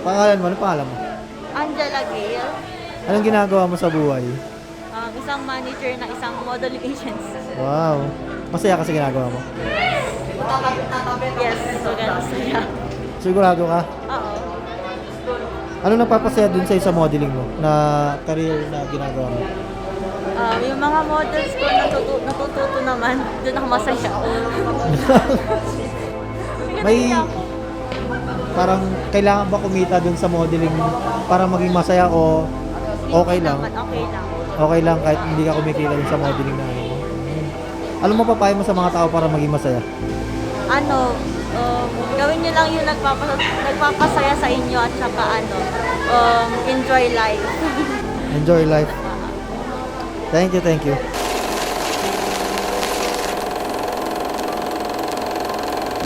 Pangalan mo? Ano pangalan mo? Angela Gale, Anong ginagawa mo sa buhay? isang manager na isang modeling agency. Wow. Masaya kasi ginagawa mo. Yes, maganda saya. Sigurado ka? Oo. Ano napapasaya dun sa modeling mo na career na ginagawa mo? Yung mga models ko natututo naman, doon ako masaya. May parang kailangan ba kumita dun sa modeling para maging masaya o okay lang? Okay lang. Okay lang kahit hindi ka kumikita dun sa modeling na ano. Ano mapapayo mo sa mga tao para maging masaya? Gawin nyo lang yung nagpapasaya sa inyo at saka enjoy life. Enjoy life. Thank you, thank you.